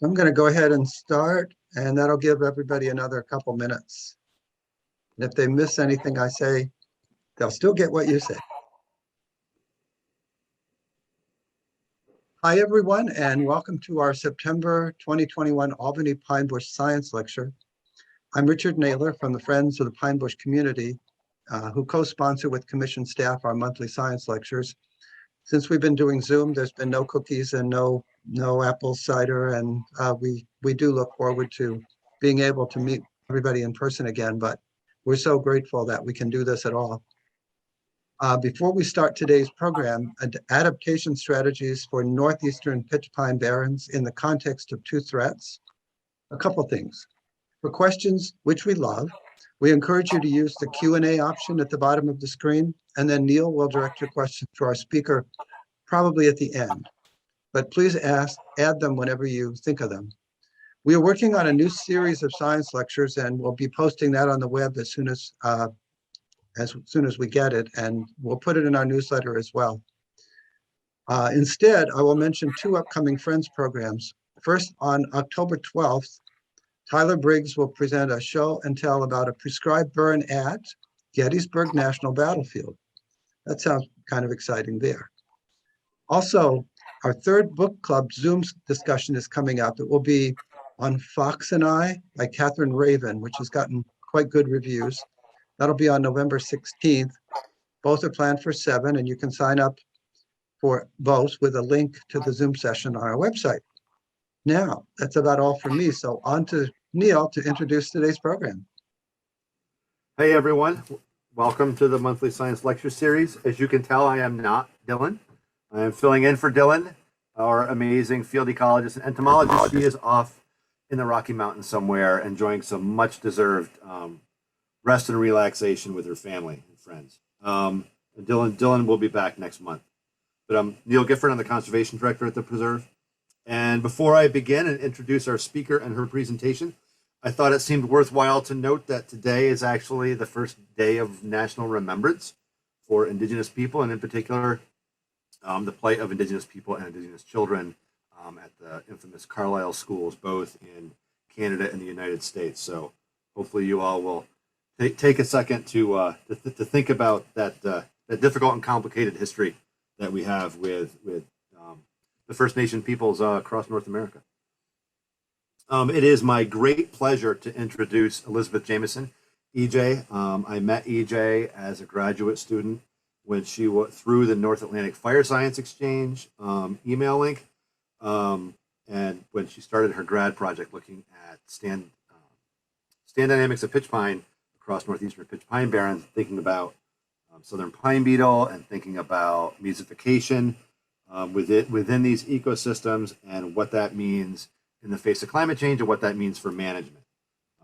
I'm going to go ahead and start, and that'll give everybody another couple minutes. And if they miss anything I say, they'll still get what you say. Hi, everyone, and welcome to our September 2021 Albany Pine Bush Science Lecture. I'm Richard Naylor from the Friends of the Pine Bush community, who co-sponsor with commission staff our monthly science lectures. Since we've been doing Zoom, there's been no cookies and no apple cider, and we do look forward to being able to meet everybody in person again, but we're so grateful that we can do this at all. Before we start today's program, adaptation strategies for Northeastern pitch pine barrens in the context of two threats. A couple things. For questions, which we love, we encourage you to use the Q&A option at the bottom of the screen, and then Neil will direct your questions to our speaker, probably at the end. But please add them whenever you think of them. We are working on a new series of science lectures, and we'll be posting that on the web as soon as we get it, and we'll put it in our newsletter as well. Instead, I will mention two upcoming Friends programs. First, on October 12th, Tyler Briggs will present a show and tell about a prescribed burn at Gettysburg National Battlefield. That sounds kind of exciting there. Also, our third book club Zoom discussion is coming up. It will be on Fox and I by Catherine Raven, which has gotten quite good reviews. That'll be on November 16th. Both are planned for 7, and you can sign up for both with a link to the Zoom session on our website. Now, that's about all for me. So on to Neil to introduce today's program. Hey, everyone. Welcome to the monthly science lecture series. As you can tell, I am not Dylan. I am filling in for Dylan, our amazing field ecologist and entomologist. She is off in the Rocky Mountains somewhere, enjoying some much-deserved rest and relaxation with her family and friends. Dylan will be back next month. But I'm Neil Gifford. I'm the conservation director at the preserve. And before I begin and introduce our speaker and her presentation, I thought it seemed worthwhile to note that today is actually the first day of National Remembrance for Indigenous people, and in particular, the plight of Indigenous people and Indigenous children at the infamous Carlisle schools, both in Canada and the United States. So hopefully you all will take a second to think about that difficult and complicated history that we have with the First Nation peoples across North America. It is my great pleasure to introduce Elizabeth Jamison, EJ. I met EJ as a graduate student when she went through the North Atlantic Fire Science Exchange email link, and when she started her grad project looking at stand dynamics of pitch pine across Northeastern pitch pine barrens, thinking about southern pine beetle and thinking about messification within these ecosystems and what that means in the face of climate change and what that means for management.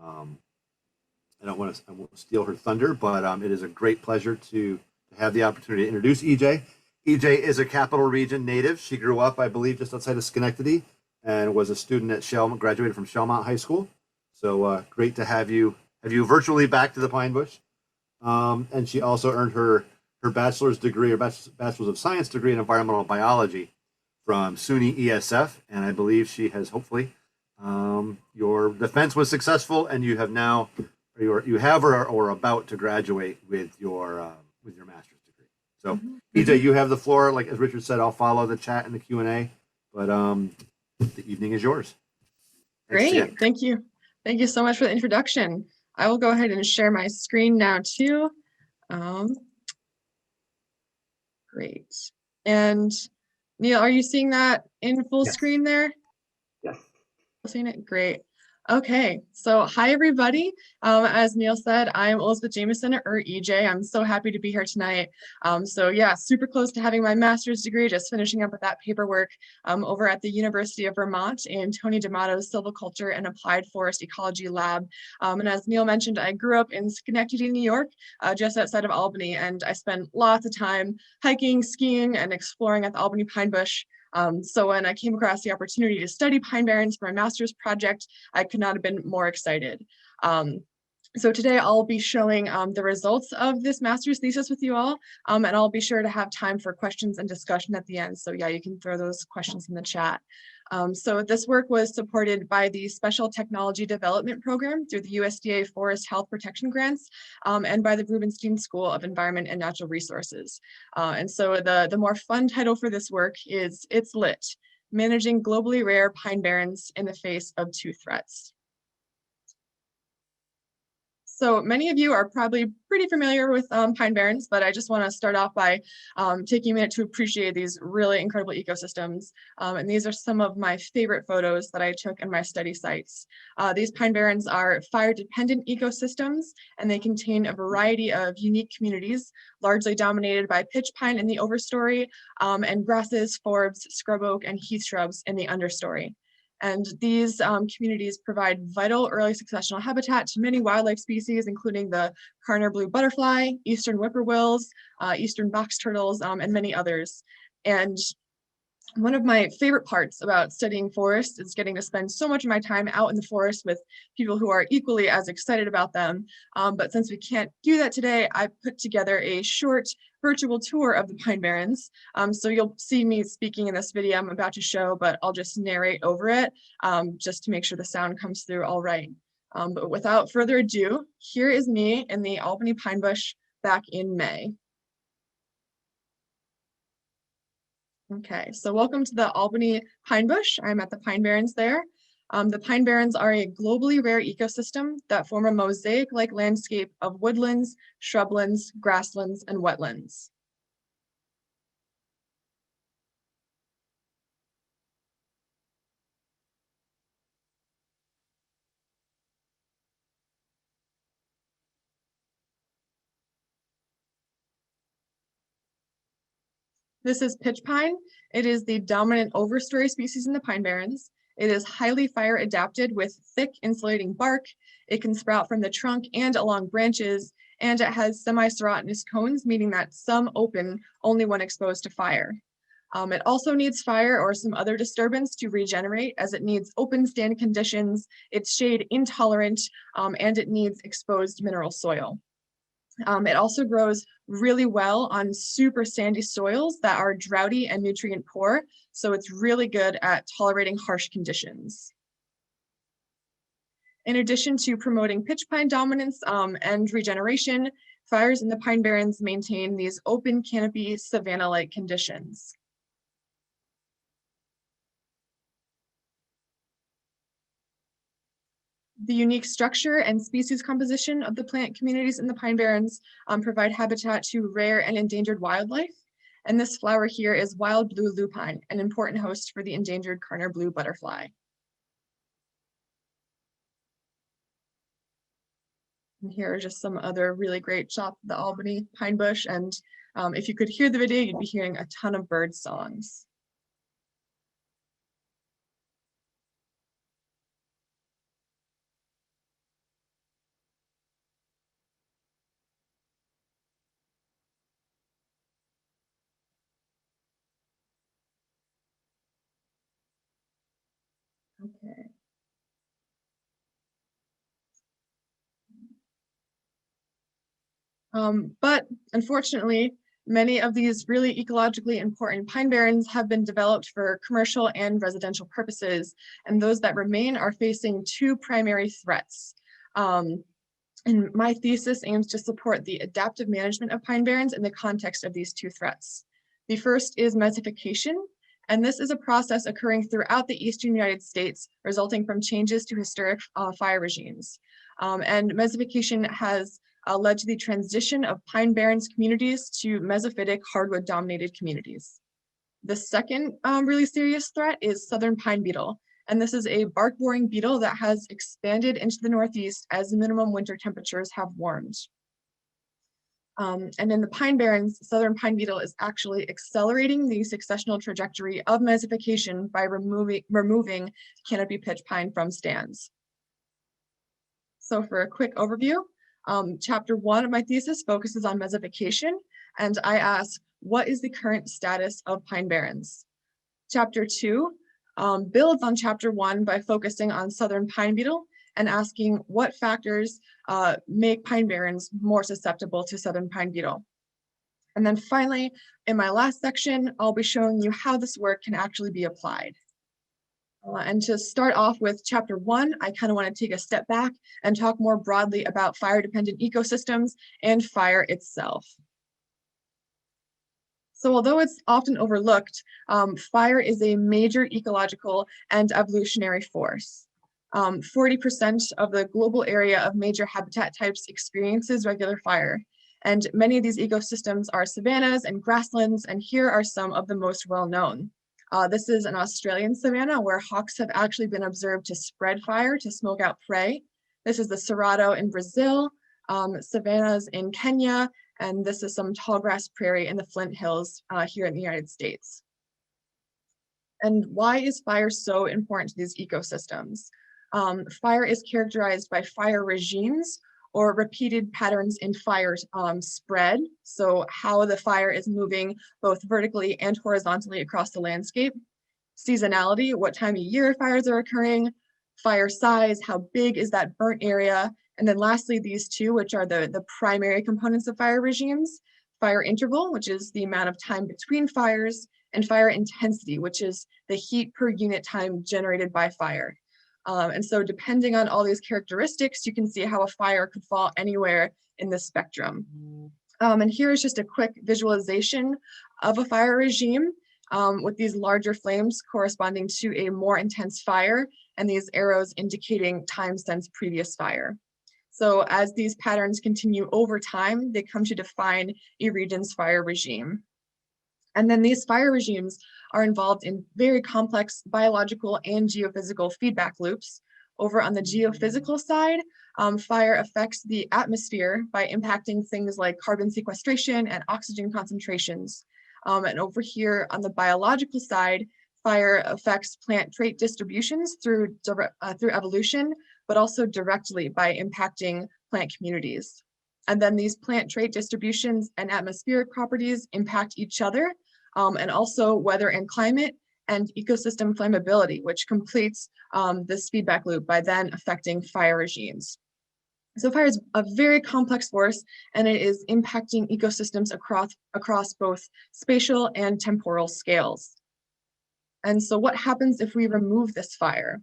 I won't steal her thunder, but it is a great pleasure to have the opportunity to introduce EJ. EJ is a Capital Region native. She grew up, I believe, just outside of Schenectady and was a student at graduated from Shellmont High School. So great to have you virtually back to the Pine Bush. And she also earned her bachelor's degree, or bachelor's of science degree in environmental biology from SUNY ESF, and I believe she has hopefully your defense was successful, and you have now, or about to graduate with your master's degree. So EJ, you have the floor. Like as Richard said, I'll follow the chat and the Q&A, but the evening is yours. Great, thank you so much for the introduction. I will go ahead and share my screen now too. Great. And Neil, are you seeing that in full screen there? Yes. Seeing it? Great. Okay, so hi everybody. As Neil said, I'm Elizabeth Jamison, or EJ. I'm so happy to be here tonight. So yeah, super close to having my master's degree, just finishing up with that paperwork over at the University of Vermont in Tony D'Amato's Silviculture and Applied Forest Ecology Lab. And as Neil mentioned, I grew up in Schenectady, New York, just outside of Albany, and I spent lots of time hiking, skiing, and exploring at the Albany Pine Bush. So when I came across the opportunity to study pine barrens for my master's project, I could not have been more excited. So today I'll be showing the results of this master's thesis with you all, and I'll be sure to have time for questions and discussion at the end. So yeah, you can throw those questions in the chat. So this work was supported by the Special Technology Development Program through the USDA Forest Health Protection Grants and by the Rubenstein School of Environment and Natural Resources. And so the more fun title for this work is It's Lit, Managing Globally Rare Pine Barrens in the Face of Two Threats. So many of you are probably pretty familiar with pine barrens, but I just want to start off by taking a minute to appreciate these really incredible ecosystems. And these are some of my favorite photos that I took in my study sites. These pine barrens are fire-dependent ecosystems, and they contain a variety of unique communities, largely dominated by pitch pine in the overstory, and grasses, forbs, scrub oak, and heath shrubs in the understory. And these communities provide vital early successional habitat to many wildlife species, including the Karner blue butterfly, eastern whippoorwills, eastern box turtles, and many others. And one of my favorite parts about studying forests is getting to spend so much of my time out in the forest with people who are equally as excited about them. But since we can't do that today, I put together a short virtual tour of the Pine Barrens. So you'll see me speaking in this video I'm about to show, but I'll just narrate over it just to make sure the sound comes through all right. But without further ado, here is me in the Albany pine bush back in May. Okay, so welcome to the Albany Pine Bush. I'm at the Pine Barrens there. The Pine Barrens are a globally rare ecosystem that form a mosaic-like landscape of woodlands, shrublands, grasslands, and wetlands. This is pitch pine. It is the dominant overstory species in the Pine Barrens. It is highly fire adapted with thick insulating bark. It can sprout from the trunk and along branches, and it has semi-serotinous cones, meaning that some open only when exposed to fire. It also needs fire or some other disturbance to regenerate, as it needs open stand conditions, it's shade intolerant, and it needs exposed mineral soil. It also grows really well on super sandy soils that are droughty and nutrient poor, so it's really good at tolerating harsh conditions. In addition to promoting pitch pine dominance and regeneration, fires in the Pine Barrens maintain these open canopy savanna-like conditions. The unique structure and species composition of the plant communities in the Pine Barrens provide habitat to rare and endangered wildlife. And this flower here is wild blue lupine, an important host for the endangered Karner blue butterfly. And here are just some other really great shots of the Albany pine bush. And if you could hear the video, you'd be hearing a ton of bird songs. Okay. But unfortunately, many of these really ecologically important pine barrens have been developed for commercial and residential purposes, and those that remain are facing two primary threats. And my thesis aims to support the adaptive management of pine barrens in the context of these two threats. The first is messification, and this is a process occurring throughout the eastern United States, resulting from changes to historic fire regimes. And messification has led to the transition of pine barrens communities to mesophytic hardwood-dominated communities. The second really serious threat is southern pine beetle, and this is a bark-boring beetle that has expanded into the Northeast as minimum winter temperatures have warmed. And in the Pine Barrens, southern pine beetle is actually accelerating the successional trajectory of messification by removing canopy pitch pine from stands. So for a quick overview, chapter 1 of my thesis focuses on messification, and I ask, what is the current status of pine barrens? Chapter 2 builds on chapter 1 by focusing on southern pine beetle and asking what factors make pine barrens more susceptible to southern pine beetle. And then finally, in my last section, I'll be showing you how this work can actually be applied. And to start off with chapter 1, I kind of want to take a step back and talk more broadly about fire-dependent ecosystems and fire itself. So although it's often overlooked, fire is a major ecological and evolutionary force. 40% of the global area of major habitat types experiences regular fire. And many of these ecosystems are savannas and grasslands, and here are some of the most well-known. This is an Australian savanna where hawks have actually been observed to spread fire to smoke out prey. This is the Cerrado in Brazil, savannas in Kenya, and this is some tallgrass prairie in the Flint Hills here in the United States. And why is fire so important to these ecosystems? Fire is characterized by fire regimes or repeated patterns in fire spread. So how the fire is moving both vertically and horizontally across the landscape. Seasonality, what time of year fires are occurring. Fire size, how big is that burnt area? And then lastly, these two, which are the primary components of fire regimes. Fire interval, which is the amount of time between fires, and fire intensity, which is the heat per unit time generated by fire. And so depending on all these characteristics, you can see how a fire could fall anywhere in the spectrum. And here is just a quick visualization of a fire regime with these larger flames corresponding to a more intense fire, and these arrows indicating time since previous fire. So as these patterns continue over time, they come to define a region's fire regime. And then these fire regimes are involved in very complex biological and geophysical feedback loops. Over on the geophysical side, fire affects the atmosphere by impacting things like carbon sequestration and oxygen concentrations. And over here on the biological side, fire affects plant trait distributions through evolution, but also directly by impacting plant communities. And then these plant trait distributions and atmospheric properties impact each other, and also weather and climate and ecosystem flammability, which completes this feedback loop by then affecting fire regimes. So fire is a very complex force, and it is impacting ecosystems across both spatial and temporal scales. And so what happens if we remove this fire?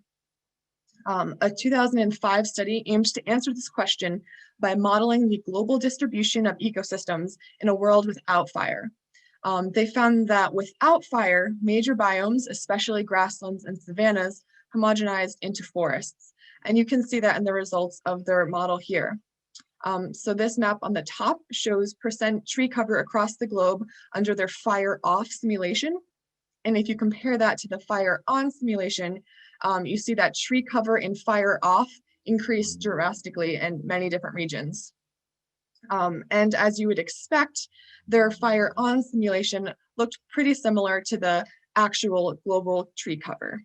A 2005 study aims to answer this question by modeling the global distribution of ecosystems in a world without fire. They found that without fire, major biomes, especially grasslands and savannas, homogenized into forests. And you can see that in the results of their model here. So this map on the top shows % tree cover across the globe under their fire off simulation. And if you compare that to the fire on simulation, you see that tree cover in fire off increased drastically in many different regions. And as you would expect, their fire on simulation looked pretty similar to the actual global tree cover.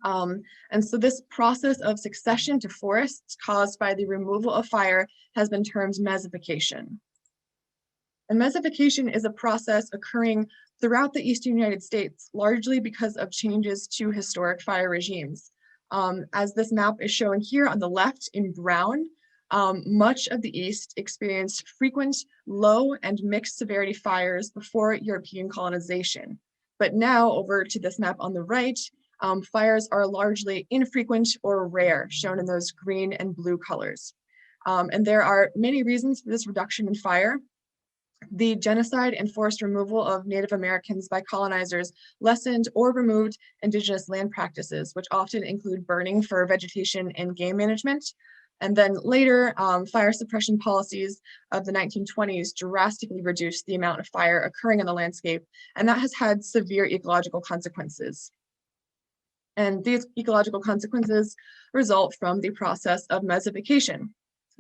And so this process of succession to forests caused by the removal of fire has been termed messification. And messification is a process occurring throughout the eastern United States, largely because of changes to historic fire regimes. As this map is showing here on the left in brown, much of the East experienced frequent low and mixed severity fires before European colonization. But now over to this map on the right, fires are largely infrequent or rare, shown in those green and blue colors. And there are many reasons for this reduction in fire. The genocide and forced removal of Native Americans by colonizers lessened or removed indigenous land practices, which often include burning for vegetation and game management. And then later, fire suppression policies of the 1920s drastically reduced the amount of fire occurring in the landscape, and that has had severe ecological consequences. And these ecological consequences result from the process of messification.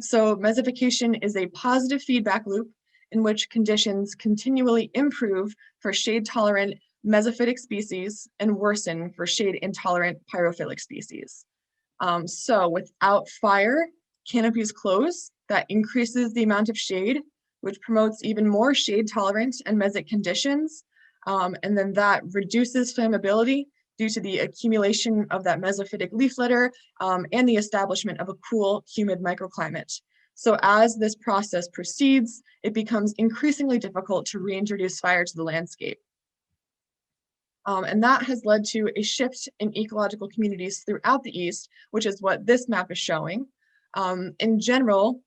So messification is a positive feedback loop in which conditions continually improve for shade-tolerant mesophytic species and worsen for shade-intolerant pyrophilic species. So without fire, canopies close. That increases the amount of shade, which promotes even more shade-tolerant and mesic conditions. And then that reduces flammability, due to the accumulation of that mesophytic leaf litter and the establishment of a cool, humid microclimate. So as this process proceeds, it becomes increasingly difficult to reintroduce fire to the landscape. And that has led to a shift in ecological communities throughout the East, which is what this map is showing. In general,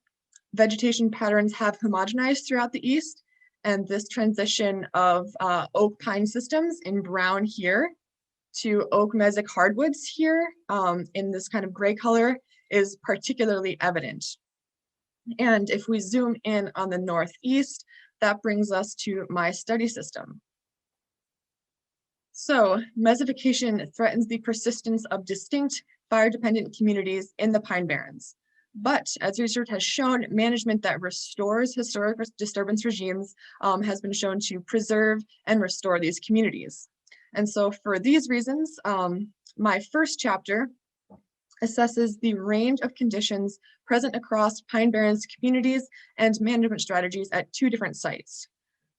vegetation patterns have homogenized throughout the East, and this transition of oak pine systems in brown here to oak mesic hardwoods here in this kind of gray color is particularly evident. And if we zoom in on the Northeast, that brings us to my study system. So mesification threatens the persistence of distinct fire-dependent communities in the Pine Barrens. But as research has shown, management that restores historic disturbance regimes has been shown to preserve and restore these communities. And so for these reasons, my first chapter assesses the range of conditions present across Pine Barrens communities and management strategies at 2 different sites.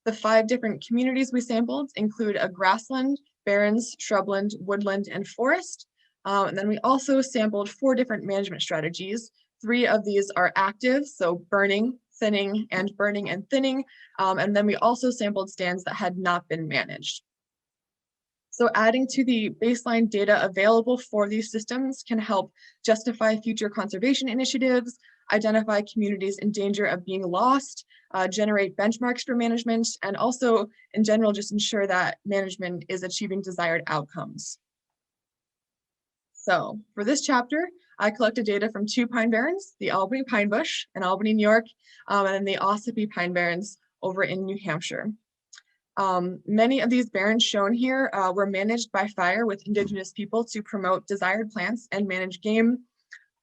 The 5 different communities we sampled include a grassland, barrens, shrubland, woodland, and forest. And then we also sampled 4 different management strategies. 3 of these are active, so burning, thinning, and burning and thinning. And then we also sampled stands that had not been managed. So adding to the baseline data available for these systems can help justify future conservation initiatives, identify communities in danger of being lost, generate benchmarks for management, and also in general just ensure that management is achieving desired outcomes. So for this chapter, I collected data from 2 pine barrens, the Albany Pine Bush in Albany, New York, and then the Ossipee Pine Barrens over in New Hampshire. Many of these barrens shown here were managed by fire with Indigenous people to promote desired plants and manage game.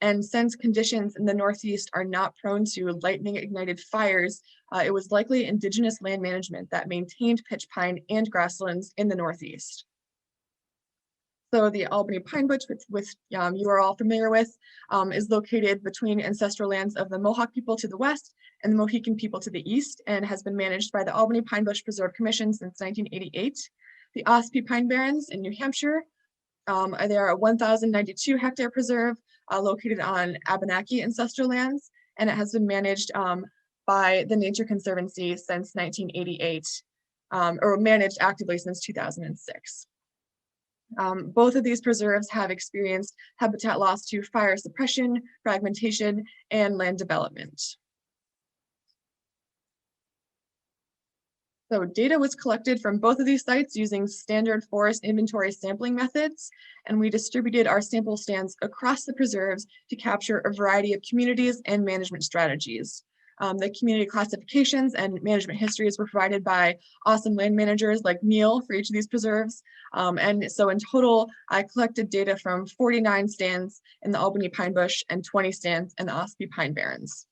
And since conditions in the Northeast are not prone to lightning ignited fires, it was likely Indigenous land management that maintained pitch pine and grasslands in the Northeast. So the Albany Pine Bush, which you are all familiar with, is located between ancestral lands of the Mohawk people to the west and the Mohican people to the east, and has been managed by the Albany Pine Bush Preserve Commission since 1988. The Ossipee Pine Barrens in New Hampshire, they are a 1,092 hectare preserve located on Abenaki ancestral lands, and it has been managed by the Nature Conservancy since 1988, or managed actively since 2006. Both of these preserves have experienced habitat loss to fire suppression, fragmentation, and land development. So data was collected from both of these sites using standard forest inventory sampling methods, and we distributed our sample stands across the preserves to capture a variety of communities and management strategies. The community classifications and management histories were provided by awesome land managers like Neil for each of these preserves. And so in total, I collected data from 49 stands in the Albany Pine Bush and 20 stands in the Ossipee Pine Barrens.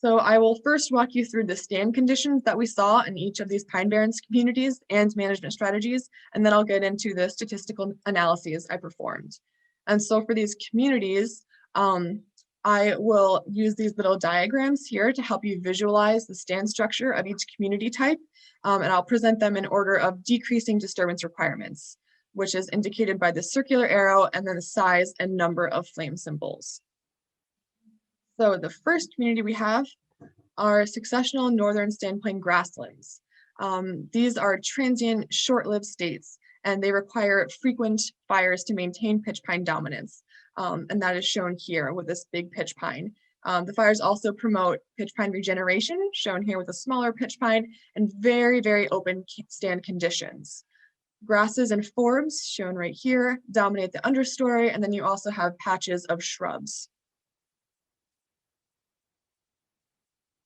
So I will first walk you through the stand conditions that we saw in each of these Pine Barrens communities and management strategies, and then I'll get into the statistical analyses I performed. And so for these communities, I will use these little diagrams here to help you visualize the stand structure of each community type, and I'll present them in order of decreasing disturbance requirements, which is indicated by the circular arrow and then the size and number of flame symbols. So the first community we have are successional northern standplain grasslands. These are transient, short-lived states, and they require frequent fires to maintain pitch pine dominance. And that is shown here with this big pitch pine. The fires also promote pitch pine regeneration, shown here with a smaller pitch pine, and very, very open stand conditions. Grasses and forbs, shown right here, dominate the understory, and then you also have patches of shrubs.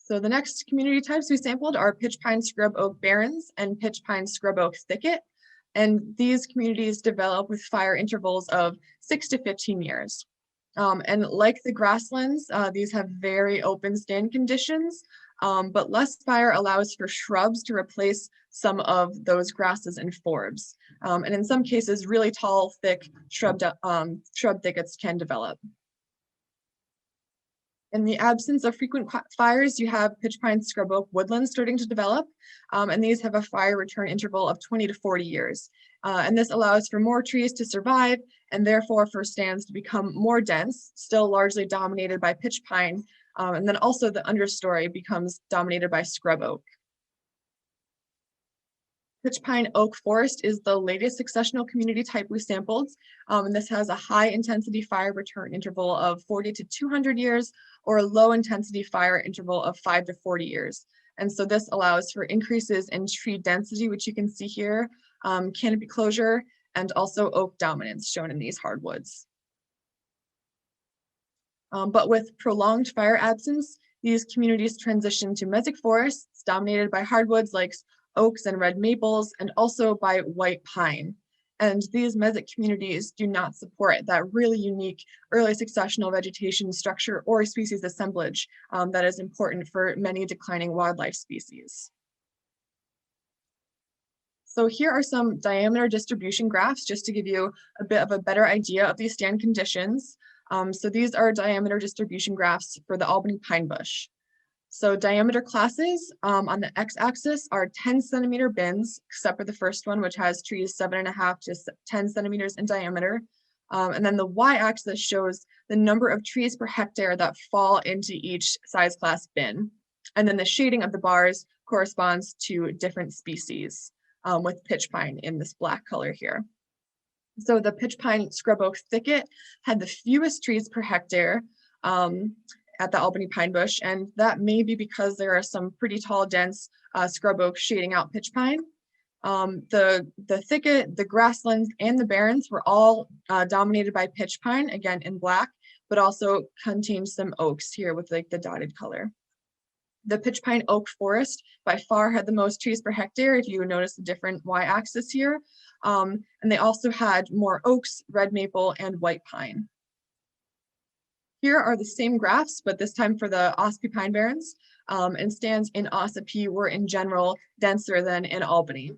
So the next community types we sampled are pitch pine scrub oak barrens and pitch pine scrub oak thicket. And these communities develop with fire intervals of 6 to 15 years. And like the grasslands, these have very open stand conditions, but less fire allows for shrubs to replace some of those grasses and forbs. And in some cases, really tall, thick shrub thickets can develop. In the absence of frequent fires, you have pitch pine scrub oak woodlands starting to develop, and these have a fire return interval of 20 to 40 years. And this allows for more trees to survive and therefore for stands to become more dense, still largely dominated by pitch pine, and then also the understory becomes dominated by scrub oak. Pitch pine oak forest is the latest successional community type we sampled, and this has a high intensity fire return interval of 40 to 200 years or a low intensity fire interval of 5 to 40 years. And so this allows for increases in tree density, which you can see here, canopy closure, and also oak dominance shown in these hardwoods. But with prolonged fire absence, these communities transition to mesic forests dominated by hardwoods like oaks and red maples, and also by white pine. And these mesic communities do not support that really unique early successional vegetation structure or species assemblage that is important for many declining wildlife species. So here are some diameter distribution graphs just to give you a bit of a better idea of these stand conditions. So these are diameter distribution graphs for the Albany pine bush. So diameter classes on the x-axis are 10 centimeter bins, except for the first one, which has trees 7.5 to 10 centimeters in diameter. And then the y-axis shows the number of trees per hectare that fall into each size class bin. And then the shading of the bars corresponds to different species, with pitch pine in this black color here. So the pitch pine scrub oak thicket had the fewest trees per hectare at the Albany pine bush, and that may be because there are some pretty tall, dense scrub oak shading out pitch pine. The thicket, the grasslands, and the barrens were all dominated by pitch pine, again in black, but also contained some oaks here with like the dotted color. The pitch pine oak forest by far had the most trees per hectare, if you notice the different y-axis here. And they also had more oaks, red maple, and white pine. Here are the same graphs, but this time for the Ossipee pine barrens, and stands in Ossipee were in general denser than in Albany.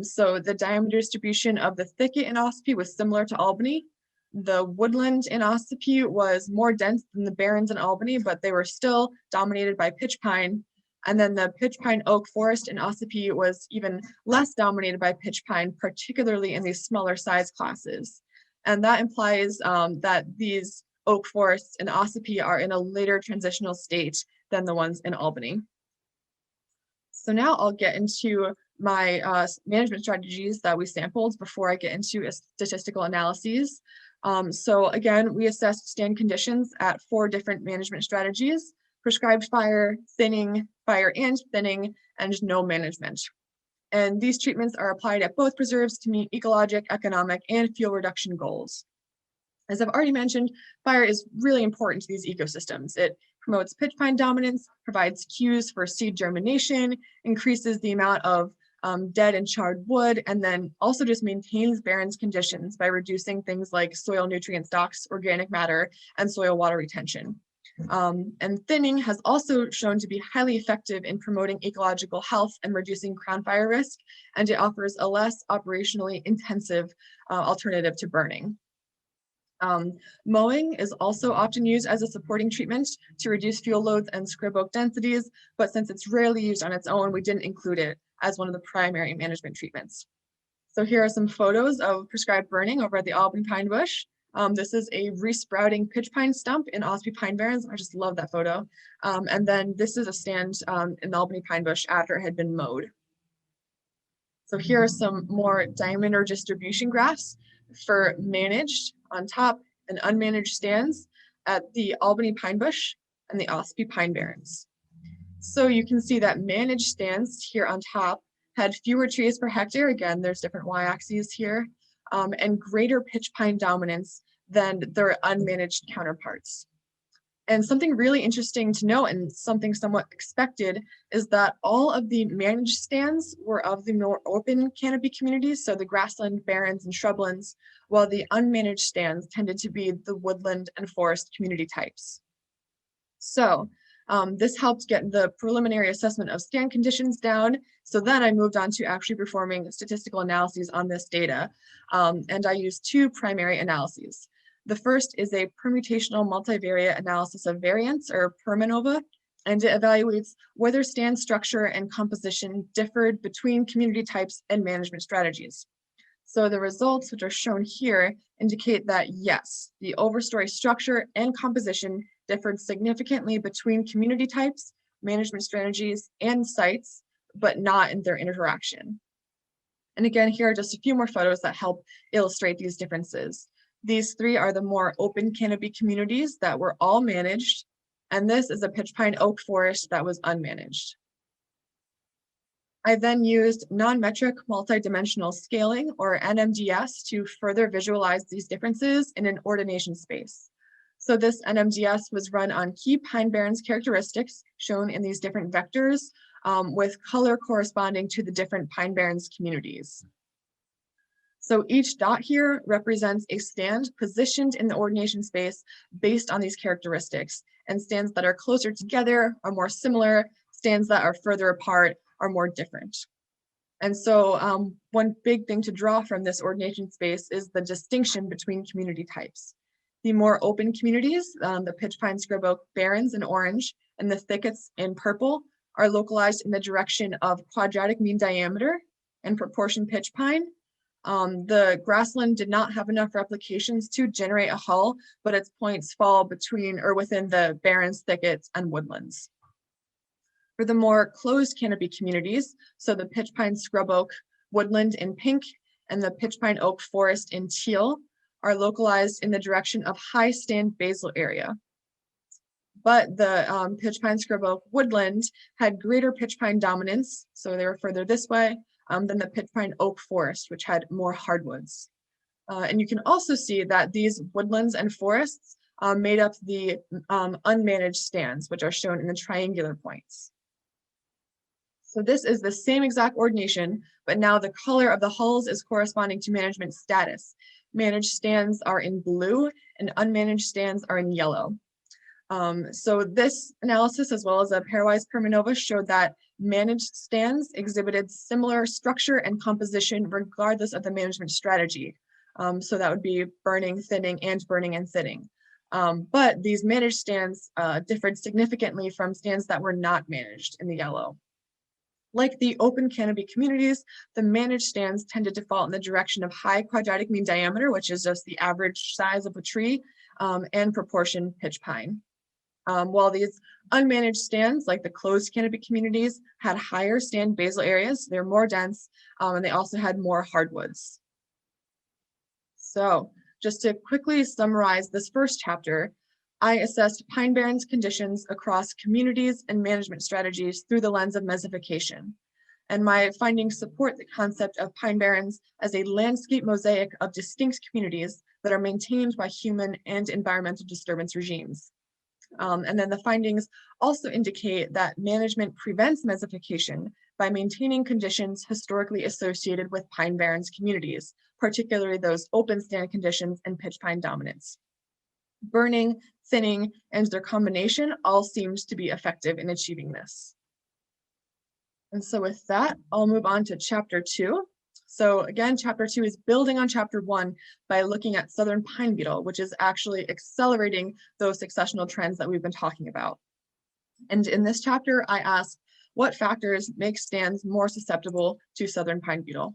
So the diameter distribution of the thicket in Ossipee was similar to Albany. The woodland in Ossipee was more dense than the barrens in Albany, but they were still dominated by pitch pine. And then the pitch pine oak forest in Ossipee was even less dominated by pitch pine, particularly in these smaller size classes. And that implies that these oak forests in Ossipee are in a later transitional state than the ones in Albany. So now I'll get into my management strategies that we sampled before I get into statistical analyses. So again, we assessed stand conditions at 4 different management strategies: prescribed fire, thinning, fire and thinning, and no management. And these treatments are applied at both preserves to meet ecologic, economic, and fuel reduction goals. As I've already mentioned, fire is really important to these ecosystems. It promotes pitch pine dominance, provides cues for seed germination, increases the amount of dead and charred wood, and then also just maintains Barrens conditions by reducing things like soil nutrient stocks, organic matter, and soil water retention. And thinning has also shown to be highly effective in promoting ecological health and reducing crown fire risk, and it offers a less operationally intensive alternative to burning. Mowing is also often used as a supporting treatment to reduce fuel loads and scrub oak densities, but since it's rarely used on its own, we didn't include it as one of the primary management treatments. So here are some photos of prescribed burning over at the Albany pine bush. This is a resprouting pitch pine stump in Ossipee pine barrens. I just love that photo. And then this is a stand in the Albany pine bush after it had been mowed. So here are some more diameter distribution graphs for managed on top and unmanaged stands at the Albany pine bush and the Ossipee pine barrens. So you can see that managed stands here on top had fewer trees per hectare. Again, there's different y-axes here, and greater pitch pine dominance than their unmanaged counterparts. And something really interesting to note, and something somewhat expected, is that all of the managed stands were of the more open canopy communities, so the grassland, barrens, and shrublands, while the unmanaged stands tended to be the woodland and forest community types. So this helped get the preliminary assessment of stand conditions down. So then I moved on to actually performing statistical analyses on this data. And I used 2 primary analyses. The first is a permutational multivariate analysis of variance, or PERMANOVA, and it evaluates whether stand structure and composition differed between community types and management strategies. So the results, which are shown here, indicate that yes, the overstory structure and composition differed significantly between community types, management strategies, and sites, but not in their interaction. And again, here are just a few more photos that help illustrate these differences. These three are the more open canopy communities that were all managed, and this is a pitch pine oak forest that was unmanaged. I then used non-metric multidimensional scaling, or NMDS, to further visualize these differences in an ordination space. So this NMDS was run on key pine barrens characteristics shown in these different vectors, with color corresponding to the different pine barrens communities. So each dot here represents a stand positioned in the ordination space based on these characteristics, and stands that are closer together are more similar, stands that are further apart are more different. And so one big thing to draw from this ordination space is the distinction between community types. The more open communities, the pitch pine scrub oak barrens in orange and the thickets in purple, are localized in the direction of quadratic mean diameter and proportion pitch pine. The grassland did not have enough replications to generate a hull, but its points fall between or within the barrens, thickets, and woodlands. For the more closed canopy communities, so the pitch pine scrub oak woodland in pink and the pitch pine oak forest in teal, are localized in the direction of high stand basal area. But the pitch pine scrub oak woodland had greater pitch pine dominance, so they were further this way, than the pitch pine oak forest, which had more hardwoods. And you can also see that these woodlands and forests made up the unmanaged stands, which are shown in the triangular points. So this is the same exact ordination, but now the color of the hulls is corresponding to management status. Managed stands are in blue and unmanaged stands are in yellow. So this analysis, as well as a pairwise PERMANOVA, showed that managed stands exhibited similar structure and composition regardless of the management strategy. So that would be burning, thinning, and burning and thinning. But these managed stands differed significantly from stands that were not managed in the yellow. Like the open canopy communities, the managed stands tended to fall in the direction of high quadratic mean diameter, which is just the average size of a tree, and proportion pitch pine. While these unmanaged stands, like the closed canopy communities, had higher stand basal areas, they're more dense, and they also had more hardwoods. So just to quickly summarize this first chapter, I assessed pine barrens conditions across communities and management strategies through the lens of messification. And my findings support the concept of pine barrens as a landscape mosaic of distinct communities that are maintained by human and environmental disturbance regimes. And then the findings also indicate that management prevents messification by maintaining conditions historically associated with pine barrens communities, particularly those open stand conditions and pitch pine dominance. Burning, thinning, and their combination all seems to be effective in achieving this. And so with that, I'll move on to chapter 2. So again, chapter 2 is building on chapter 1 by looking at southern pine beetle, which is actually accelerating those successional trends that we've been talking about. And in this chapter, I ask, what factors make stands more susceptible to southern pine beetle?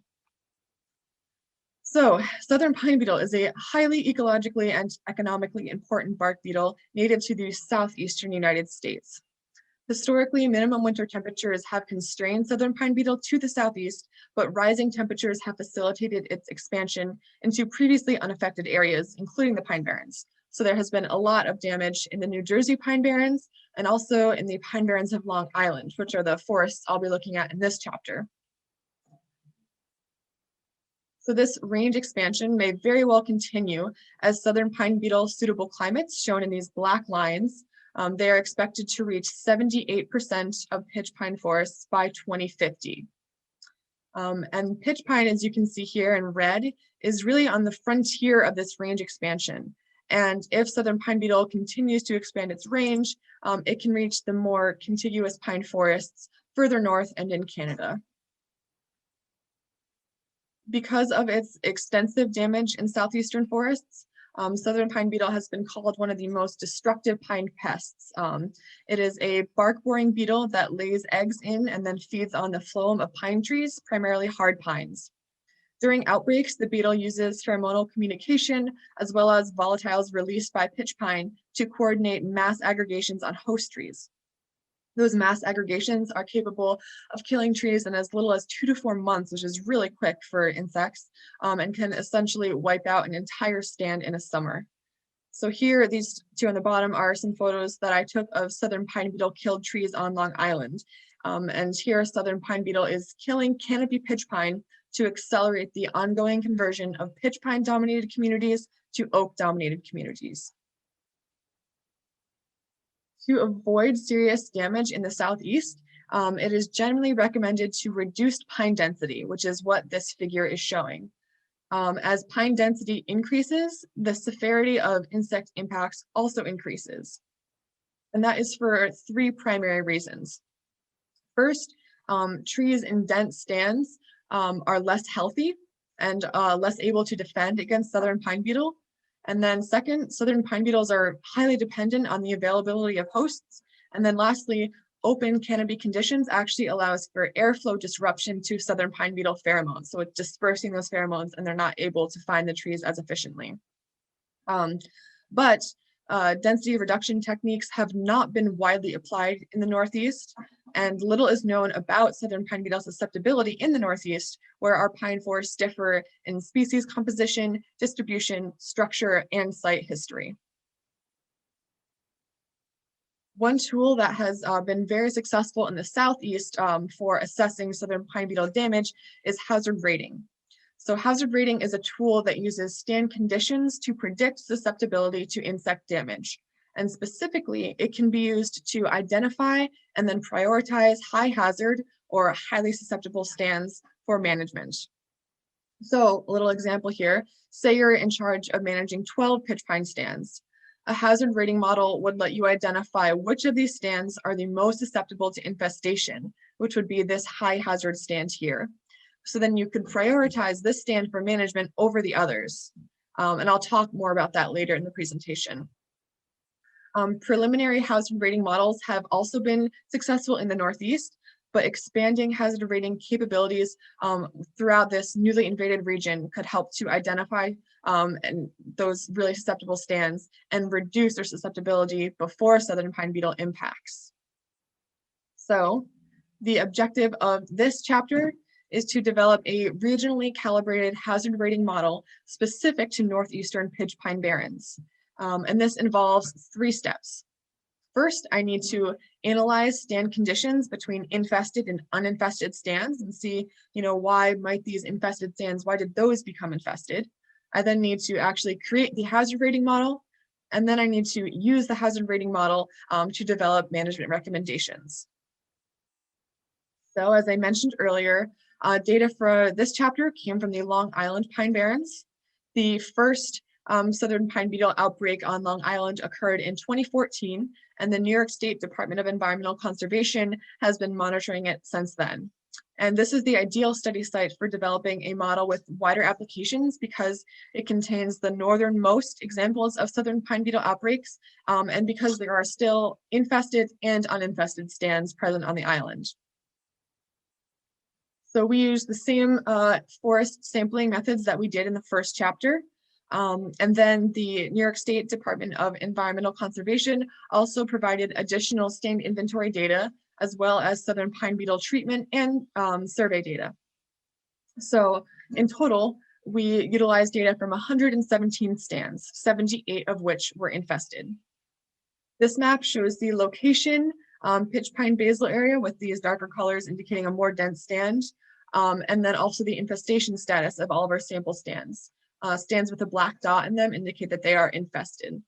So southern pine beetle is a highly ecologically and economically important bark beetle native to the southeastern United States. Historically, minimum winter temperatures have constrained southern pine beetle to the southeast, but rising temperatures have facilitated its expansion into previously unaffected areas, including the pine barrens. So there has been a lot of damage in the New Jersey pine barrens and also in the pine barrens of Long Island, which are the forests I'll be looking at in this chapter. So this range expansion may very well continue as southern pine beetle suitable climates, shown in these black lines, they are expected to reach 78% of pitch pine forests by 2050. And pitch pine, as you can see here in red, is really on the frontier of this range expansion. And if southern pine beetle continues to expand its range, it can reach the more contiguous pine forests further north and in Canada. Because of its extensive damage in southeastern forests, Southern pine beetle has been called one of the most destructive pine pests. It is a bark-boring beetle that lays eggs in and then feeds on the phloem of pine trees, primarily hard pines. During outbreaks, the beetle uses pheromonal communication as well as volatiles released by pitch pine to coordinate mass aggregations on host trees. Those mass aggregations are capable of killing trees in as little as 2 to 4 months, which is really quick for insects, and can essentially wipe out an entire stand in a summer. So here, these two on the bottom are some photos that I took of southern pine beetle killed trees on Long Island. And here, southern pine beetle is killing canopy pitch pine to accelerate the ongoing conversion of pitch pine dominated communities to oak dominated communities. To avoid serious damage in the southeast, it is generally recommended to reduce pine density, which is what this figure is showing. As pine density increases, the severity of insect impacts also increases. And that is for 3 primary reasons. First, trees in dense stands are less healthy and less able to defend against southern pine beetle. And then second, southern pine beetles are highly dependent on the availability of hosts. And then lastly, open canopy conditions actually allows for airflow disruption to southern pine beetle pheromones. So it's dispersing those pheromones and they're not able to find the trees as efficiently. But density reduction techniques have not been widely applied in the Northeast, and little is known about southern pine beetle susceptibility in the Northeast, where our pine forests differ in species composition, distribution, structure, and site history. One tool that has been very successful in the Southeast for assessing southern pine beetle damage is hazard rating. So hazard rating is a tool that uses stand conditions to predict susceptibility to insect damage. And specifically, it can be used to identify and then prioritize high hazard or highly susceptible stands for management. So a little example here, say you're in charge of managing 12 pitch pine stands. A hazard rating model would let you identify which of these stands are the most susceptible to infestation, which would be this high hazard stand here. So then you could prioritize this stand for management over the others. And I'll talk more about that later in the presentation. Preliminary hazard rating models have also been successful in the Northeast, but expanding hazard rating capabilities throughout this newly invaded region could help to identify and those really susceptible stands and reduce their susceptibility before southern pine beetle impacts. So the objective of this chapter is to develop a regionally calibrated hazard rating model specific to Northeastern pitch pine barrens. And this involves 3 steps. First, I need to analyze stand conditions between infested and uninfested stands and see, why might these infested stands, why did those become infested? I then need to actually create the hazard rating model, and then I need to use the hazard rating model to develop management recommendations. So as I mentioned earlier, data for this chapter came from the Long Island Pine Barrens. The first southern pine beetle outbreak on Long Island occurred in 2014, and the New York State Department of Environmental Conservation has been monitoring it since then. And this is the ideal study site for developing a model with wider applications because it contains the northernmost examples of southern pine beetle outbreaks, and because there are still infested and uninfested stands present on the island. So we use the same forest sampling methods that we did in the first chapter. And then the New York State Department of Environmental Conservation also provided additional stand inventory data, as well as southern pine beetle treatment and survey data. So in total, we utilized data from 117 stands, 78 of which were infested. This map shows the location, pitch pine basal area with these darker colors indicating a more dense stand, and then also the infestation status of all of our sample stands. Stands with a black dot in them indicate that they are infested.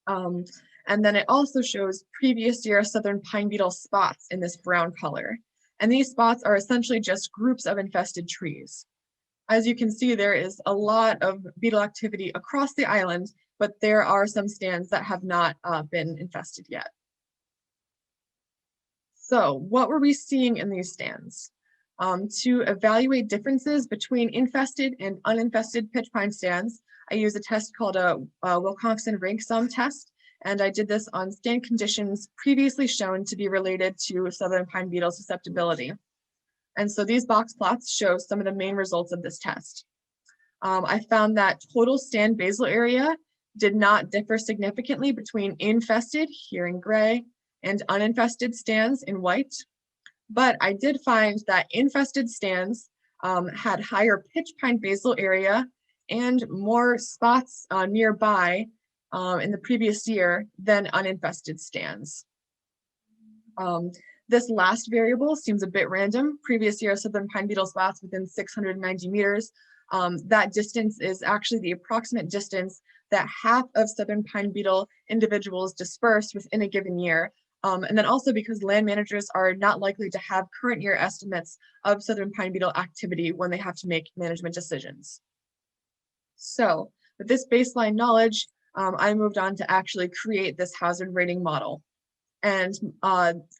And then it also shows previous year southern pine beetle spots in this brown color. And these spots are essentially just groups of infested trees. As you can see, there is a lot of beetle activity across the island, but there are some stands that have not been infested yet. So what were we seeing in these stands? To evaluate differences between infested and uninfested pitch pine stands, I use a test called a Wilcoxon rank sum test, and I did this on stand conditions previously shown to be related to southern pine beetle susceptibility. And so these box plots show some of the main results of this test. I found that total stand basal area did not differ significantly between infested, here in gray, and uninfested stands in white. But I did find that infested stands had higher pitch pine basal area and more spots nearby in the previous year than uninfested stands. This last variable seems a bit random. Previous year southern pine beetle spots within 690 meters. That distance is actually the approximate distance that half of southern pine beetle individuals dispersed within a given year. And then also because land managers are not likely to have current year estimates of southern pine beetle activity when they have to make management decisions. So with this baseline knowledge, I moved on to actually create this hazard rating model. And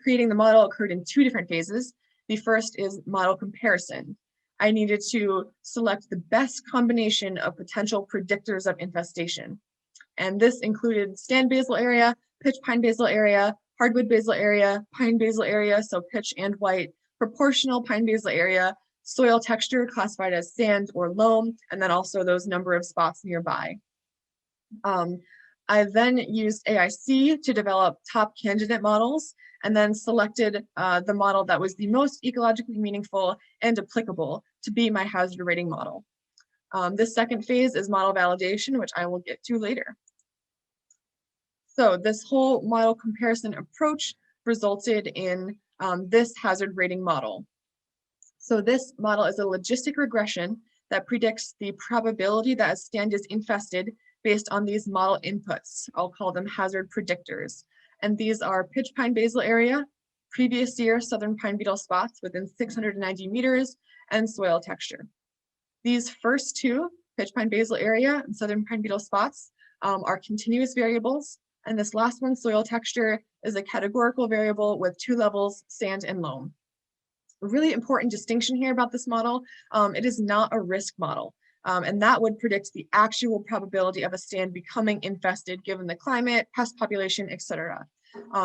creating the model occurred in two different phases. The first is model comparison. I needed to select the best combination of potential predictors of infestation. And this included stand basal area, pitch pine basal area, hardwood basal area, pine basal area, so pitch and white, proportional pine basal area, soil texture classified as sand or loam, and then also those number of spots nearby. I then used AIC to develop top candidate models and then selected the model that was the most ecologically meaningful and applicable to be my hazard rating model. This second phase is model validation, which I will get to later. So this whole model comparison approach resulted in this hazard rating model. So this model is a logistic regression that predicts the probability that a stand is infested based on these model inputs. I'll call them hazard predictors. And these are pitch pine basal area, previous year southern pine beetle spots within 690 meters, and soil texture. These first two, pitch pine basal area and southern pine beetle spots, are continuous variables. And this last one, soil texture, is a categorical variable with two levels, sand and loam. A really important distinction here about this model, it is not a risk model. And that would predict the actual probability of a stand becoming infested given the climate, pest population, etc.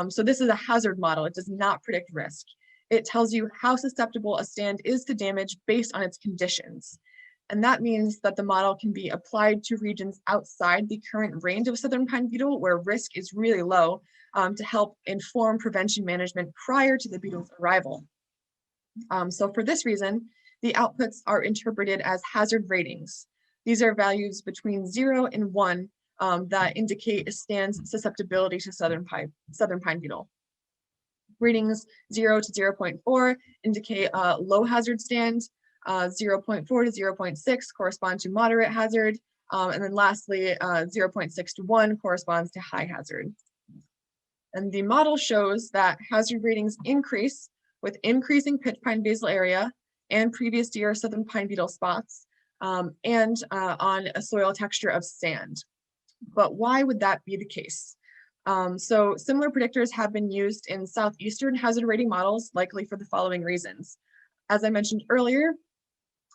So this is a hazard model. It does not predict risk. It tells you how susceptible a stand is to damage based on its conditions. And that means that the model can be applied to regions outside the current range of southern pine beetle where risk is really low to help inform prevention management prior to the beetle's arrival. So for this reason, the outputs are interpreted as hazard ratings. These are values between 0 and 1 that indicate a stand's susceptibility to southern pine beetle. Ratings 0 to 0.4 indicate low hazard stand, 0.4 to 0.6 correspond to moderate hazard, and then lastly 0.6 to 1 corresponds to high hazard. And the model shows that hazard ratings increase with increasing pitch pine basal area and previous year southern pine beetle spots, and on a soil texture of sand. But why would that be the case? So similar predictors have been used in Southeastern hazard rating models, likely for the following reasons. As I mentioned earlier,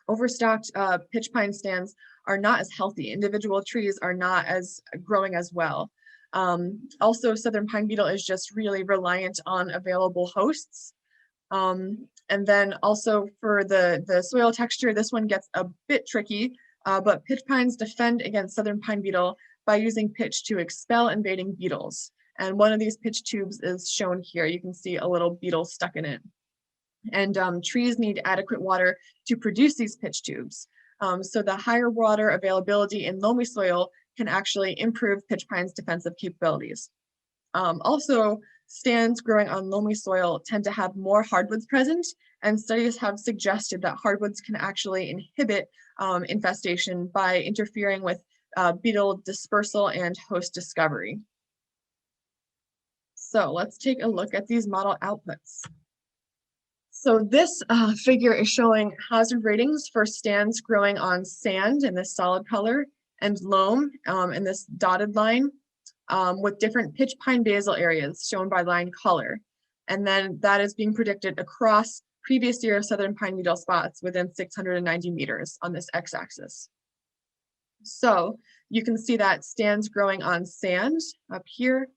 overstocked pitch pine stands are not as healthy. Individual trees are not as growing as well. Also, southern pine beetle is just really reliant on available hosts. And then also for the soil texture, this one gets a bit tricky, but pitch pines defend against southern pine beetle by using pitch to expel invading beetles. And one of these pitch tubes is shown here. You can see a little beetle stuck in it. And trees need adequate water to produce these pitch tubes. So the higher water availability in loamy soil can actually improve pitch pine's defensive capabilities. Also, stands growing on loamy soil tend to have more hardwoods present, and studies have suggested that hardwoods can actually inhibit infestation by interfering with beetle dispersal and host discovery. So let's take a look at these model outputs. So this figure is showing hazard ratings for stands growing on sand in this solid color and loam in this dotted line, with different pitch pine basal areas shown by line color. And then that is being predicted across previous year southern pine beetle spots within 690 meters on this x-axis. So you can see that stands growing on sand up here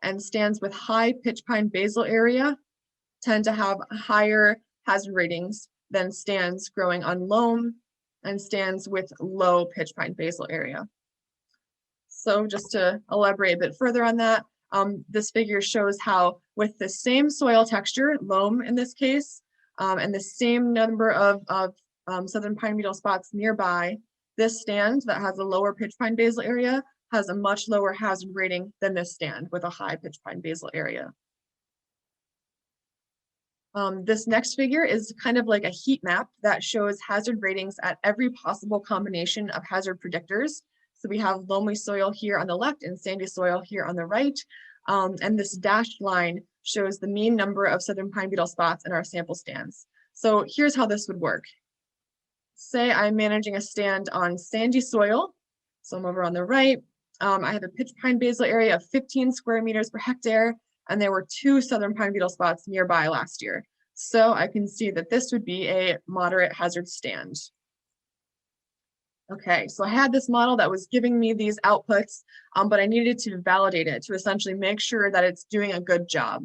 and stands with high pitch pine basal area tend to have higher hazard ratings than stands growing on loam and stands with low pitch pine basal area. So just to elaborate a bit further on that, this figure shows how with the same soil texture, loam in this case, and the same number of southern pine beetle spots nearby, this stand that has a lower pitch pine basal area has a much lower hazard rating than this stand with a high pitch pine basal area. This next figure is kind of like a heat map that shows hazard ratings at every possible combination of hazard predictors. So we have loamy soil here on the left and sandy soil here on the right. And this dashed line shows the mean number of southern pine beetle spots in our sample stands. So here's how this would work. Say I'm managing a stand on sandy soil. So I'm over on the right. I have a pitch pine basal area of 15 square meters per hectare, and there were 2 southern pine beetle spots nearby last year. So I can see that this would be a moderate hazard stand. Okay, so I had this model that was giving me these outputs, but I needed to validate it to essentially make sure that it's doing a good job.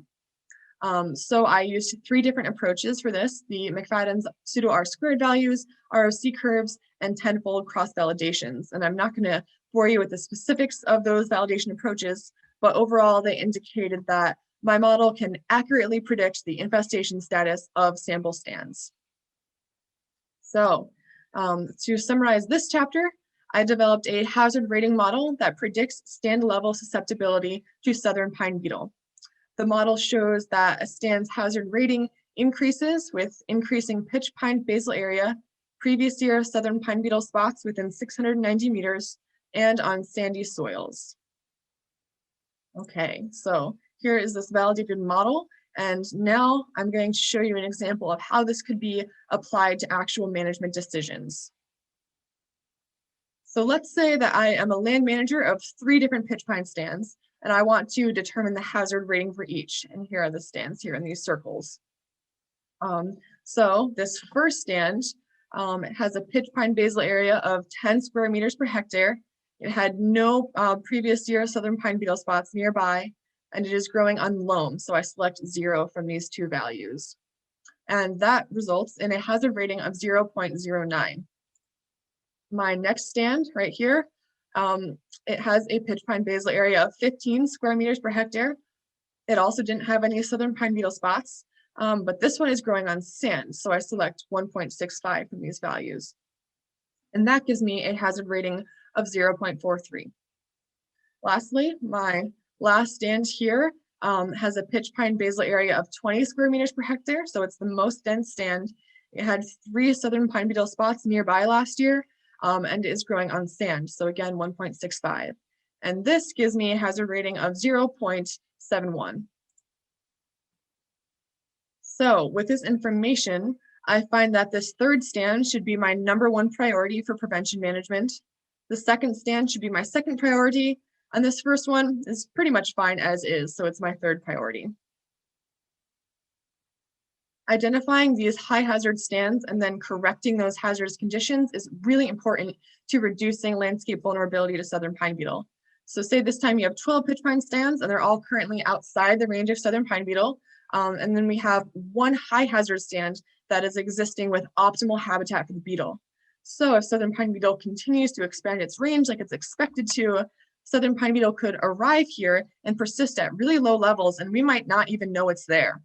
So I used 3 different approaches for this: the McFadden's pseudo R-squared values, ROC curves, and tenfold cross validations. And I'm not going to bore you with the specifics of those validation approaches, but overall they indicated that my model can accurately predict the infestation status of sample stands. So to summarize this chapter, I developed a hazard rating model that predicts stand level susceptibility to southern pine beetle. The model shows that a stand's hazard rating increases with increasing pitch pine basal area, previous year southern pine beetle spots within 690 meters, and on sandy soils. Okay, so here is this validated model, and now I'm going to show you an example of how this could be applied to actual management decisions. So let's say that I am a land manager of 3 different pitch pine stands, and I want to determine the hazard rating for each. And here are the stands here in these circles. So this first stand has a pitch pine basal area of 10 square meters per hectare. It had no previous year southern pine beetle spots nearby, and it is growing on loam. So I select 0 from these 2 values. And that results in a hazard rating of 0.09. My next stand right here, it has a pitch pine basal area of 15 square meters per hectare. It also didn't have any southern pine beetle spots, but this one is growing on sand. So I select 1.65 from these values. And that gives me a hazard rating of 0.43. Lastly, my last stand here has a pitch pine basal area of 20 square meters per hectare. So it's the most dense stand. It had 3 southern pine beetle spots nearby last year, and is growing on sand. So again, 1.65. And this gives me a hazard rating of 0.71. So with this information, I find that this third stand should be my #1 priority for prevention management. The second stand should be my second priority, and this first one is pretty much fine as is, so it's my third priority. Identifying these high hazard stands and then correcting those hazardous conditions is really important to reducing landscape vulnerability to southern pine beetle. So say this time you have 12 pitch pine stands and they're all currently outside the range of southern pine beetle. And then we have 1 high hazard stand that is existing with optimal habitat for the beetle. So if southern pine beetle continues to expand its range like it's expected to, southern pine beetle could arrive here and persist at really low levels, and we might not even know it's there.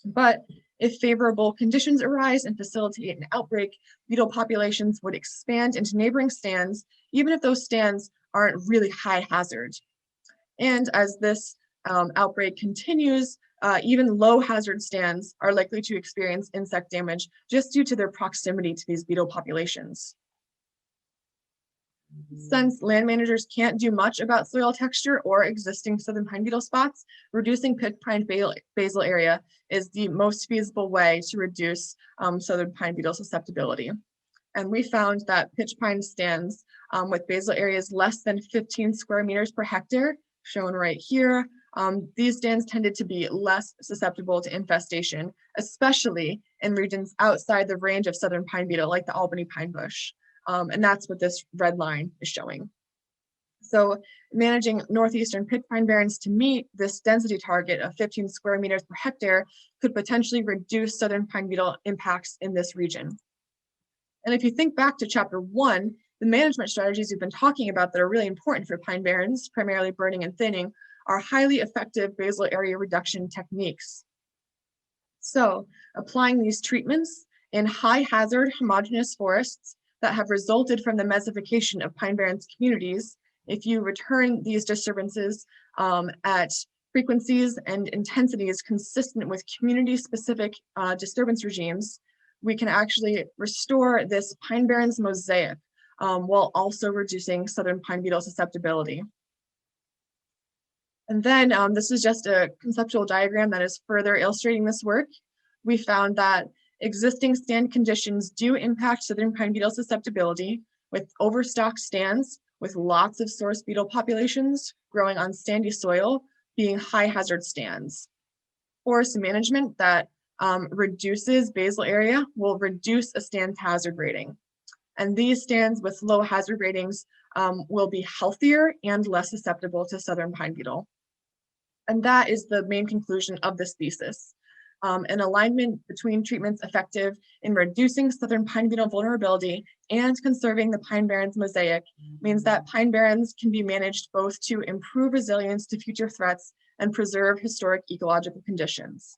But if favorable conditions arise and facilitate an outbreak, beetle populations would expand into neighboring stands, even if those stands aren't really high hazard. And as this outbreak continues, even low hazard stands are likely to experience insect damage just due to their proximity to these beetle populations. Since land managers can't do much about soil texture or existing southern pine beetle spots, reducing pitch pine basal area is the most feasible way to reduce southern pine beetle susceptibility. And we found that pitch pine stands with basal areas less than 15 square meters per hectare, shown right here, these stands tended to be less susceptible to infestation, especially in regions outside the range of southern pine beetle, like the Albany pine bush. And that's what this red line is showing. So managing northeastern pitch pine barrens to meet this density target of 15 square meters per hectare could potentially reduce southern pine beetle impacts in this region. And if you think back to chapter 1, the management strategies we've been talking about that are really important for pine barrens, primarily burning and thinning, are highly effective basal area reduction techniques. So applying these treatments in high hazard homogeneous forests that have resulted from the messification of pine barrens communities, if you return these disturbances at frequencies and intensities consistent with community-specific disturbance regimes, we can actually restore this pine barrens mosaic while also reducing southern pine beetle susceptibility. And then this is just a conceptual diagram that is further illustrating this work. We found that existing stand conditions do impact southern pine beetle susceptibility with overstocked stands with lots of source beetle populations growing on sandy soil being high hazard stands. Forest management that reduces basal area will reduce a stand's hazard rating. And these stands with low hazard ratings will be healthier and less susceptible to southern pine beetle. And that is the main conclusion of this thesis. An alignment between treatments effective in reducing southern pine beetle vulnerability and conserving the pine barrens mosaic means that pine barrens can be managed both to improve resilience to future threats and preserve historic ecological conditions.